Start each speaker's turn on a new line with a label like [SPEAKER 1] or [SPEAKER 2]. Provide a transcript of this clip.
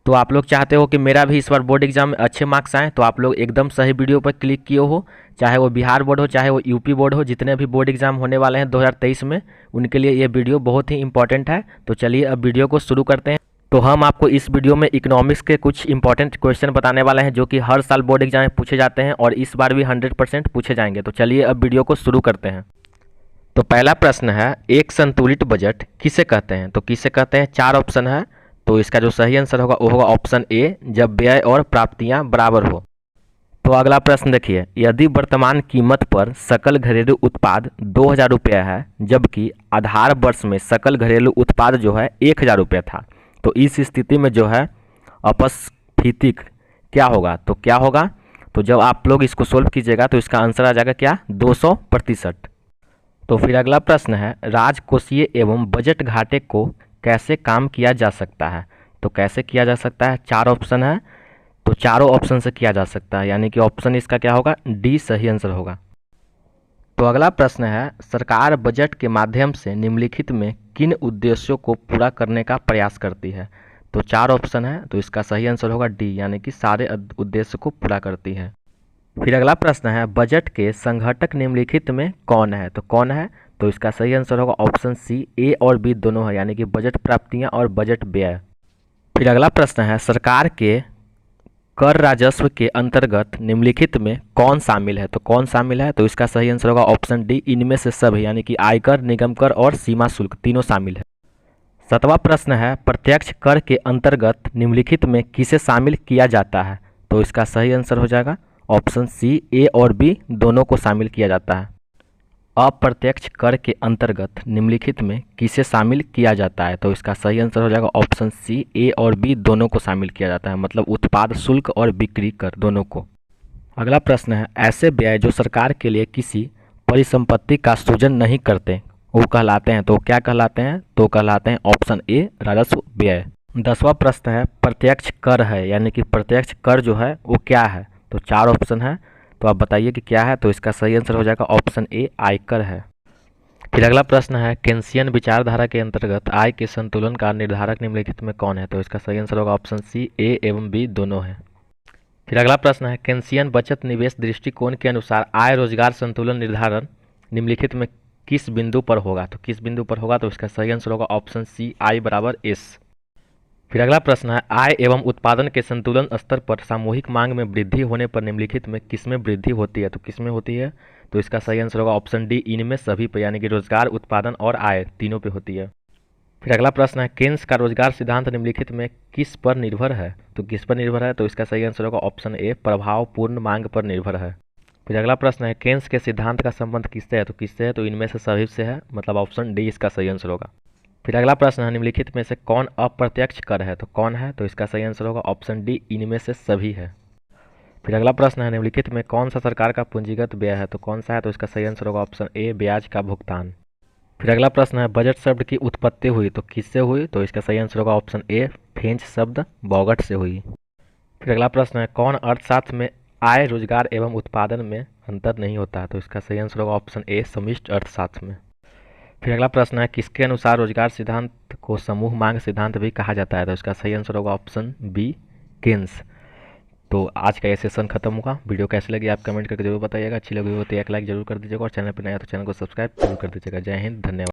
[SPEAKER 1] तो आप लोग चाहते हो कि मेरा भी इस बार बोर्ड एग्जाम में अच्छे मार्क्स आएँ, तो आप लोग एकदम सही वीडियो पर क्लिक किए हो। चाहे वो बिहार बोर्ड हो, चाहे वो यूपी बोर्ड हो, जितने भी बोर्ड एग्जाम होने वाले हैं 2023 में, उनके लिए ये वीडियो बहुत ही इंपॉर्टेंट है। तो चलिए अब वीडियो को शुरू करते हैं। तो हम आपको इस वीडियो में इकोनॉमिक्स के कुछ इंपॉर्टेंट क्वेश्चन बताने वाले हैं, जो कि हर साल बोर्ड एग्जाम में पूछे जाते हैं और इस बार भी 100% पूछे जाएंगे। तो चलिए अब वीडियो को शुरू करते हैं। तो पहला प्रश्न है, एक संतुलित बजट किसे कहते हैं? तो किसे कहते हैं, 4 ऑप्शन है। तो इसका जो सही आंसर होगा वो होगा ऑप्शन ए, जब व्यय और प्राप्तियां बराबर हो। तो अगला प्रश्न देखिए, यदि वर्तमान कीमत पर सकल घरेलू उत्पाद 2000 रुपया है, जबकि आधार वर्ष में सकल घरेलू उत्पाद जो है 1000 रुपया था, तो इस स्थिति में जो है अपस्फीतिक क्या होगा? तो क्या होगा? तो जब आप लोग इसको सोल्व कीजिएगा तो इसका आंसर आ जाएगा क्या, 200%। तो फिर अगला प्रश्न है, राजकोषीय एवं बजट घाटे को कैसे काम किया जा सकता है? तो कैसे किया जा सकता है? 4 ऑप्शन है, तो चारों ऑप्शन से किया जा सकता है, यानी कि ऑप्शन इसका क्या होगा, डी सही आंसर होगा। तो अगला प्रश्न है, सरकार बजट के माध्यम से निम्नलिखित में किन उद्देश्यों को पूरा करने का प्रयास करती है? तो 4 ऑप्शन है, तो इसका सही आंसर होगा डी, यानी कि सारे उद्देश्य को पूरा करती है। फिर अगला प्रश्न है, बजट के संघटक निम्नलिखित में कौन है? तो कौन है? तो इसका सही आंसर होगा ऑप्शन सी, ए और बी दोनों है, यानी कि बजट प्राप्तियां और बजट व्यय। फिर अगला प्रश्न है, सरकार के कर राजस्व के अंतर्गत निम्नलिखित में कौन शामिल है? तो कौन शामिल है? तो इसका सही आंसर होगा ऑप्शन डी, इनमें से सभी, यानी कि आयकर, निगम कर और सीमा शुल्क तीनों शामिल है। 7वां प्रश्न है, प्रत्यक्ष कर के अंतर्गत निम्नलिखित में किसे शामिल किया जाता है? तो इसका सही आंसर हो जाएगा ऑप्शन सी, ए और बी दोनों को शामिल किया जाता है। अप्रत्यक्ष कर के अंतर्गत निम्नलिखित में किसे शामिल किया जाता है? तो इसका सही आंसर हो जाएगा ऑप्शन सी, ए और बी दोनों को शामिल किया जाता है, मतलब उत्पाद शुल्क और बिक्री कर दोनों को। अगला प्रश्न है, ऐसे व्यय जो सरकार के लिए किसी परिसंपत्ति का सृजन नहीं करते वो कहलाते हैं। तो क्या कहलाते हैं? तो कहलाते हैं ऑप्शन ए, राजस्व व्यय। 10वां प्रश्न है, प्रत्यक्ष कर है, यानी कि प्रत्यक्ष कर जो है वो क्या है? तो 4 ऑप्शन है, तो आप बताइए कि क्या है? तो इसका सही आंसर हो जाएगा ऑप्शन ए, आयकर है। फिर अगला प्रश्न है, केंसियन विचारधारा के अंतर्गत आय के संतुलन का निर्धारक निम्नलिखित में कौन है? तो इसका सही आंसर होगा ऑप्शन सी, ए एवं बी दोनों है। फिर अगला प्रश्न है, केंसियन बचत निवेश दृष्टिकोण के अनुसार आय रोजगार संतुलन निर्धारण निम्नलिखित में किस बिंदु पर होगा? तो किस बिंदु पर होगा? तो इसका सही आंसर होगा ऑप्शन सी, आई बराबर एस। फिर अगला प्रश्न है, आय एवं उत्पादन के संतुलन स्तर पर सामूहिक मांग में वृद्धि होने पर निम्नलिखित में किसमें वृद्धि होती है? तो किसमें होती है? तो इसका सही आंसर होगा ऑप्शन डी, इनमें सभी पर, यानी कि रोजगार, उत्पादन और आय तीनों पे होती है। फिर अगला प्रश्न है, केन्स का रोजगार सिद्धांत निम्नलिखित में किस पर निर्भर है? तो किस पर निर्भर है? तो इसका सही आंसर होगा ऑप्शन ए, प्रभावपूर्ण मांग पर निर्भर है। फिर अगला प्रश्न है, केन्स के सिद्धांत का संबंध किससे है? तो किससे है? तो इनमें से सभी से है, मतलब ऑप्शन डी इसका सही आंसर होगा। फिर अगला प्रश्न है, निम्नलिखित में से कौन अप्रत्यक्ष कर है? तो कौन है? तो इसका सही आंसर होगा ऑप्शन डी, इनमें से सभी है। फिर अगला प्रश्न है, निम्नलिखित में कौन सा सरकार का पूंजीगत व्यय है? तो कौन सा है? तो इसका सही आंसर होगा ऑप्शन ए, ब्याज का भुगतान। फिर अगला प्रश्न है, बजट शब्द की उत्पत्ति हुई तो किससे हुई? तो इसका सही आंसर होगा ऑप्शन ए, फ्रेंच शब्द बॉगट से हुई। फिर अगला प्रश्न है, कौन अर्थशास्त्र में आय, रोजगार एवं उत्पादन में अंतर नहीं होता? तो इसका सही आंसर होगा ऑप्शन ए, समष्टि अर्थशास्त्र में। फिर अगला प्रश्न है, किसके अनुसार रोजगार सिद्धांत को समूह मांग सिद्धांत भी कहा जाता है? तो इसका सही आंसर होगा ऑप्शन बी, केन्स। तो आज का ये सेशन खत्म हुआ। वीडियो कैसी लगी आप कमेंट करके जरूर बताइएगा। अच्छी लगी हो तो एक लाइक जरूर कर दीजिएगा और चैनल पर नया तो चैनल को सब्सक्राइब जरूर कर दीजिएगा। जय हिंद, धन्यवाद।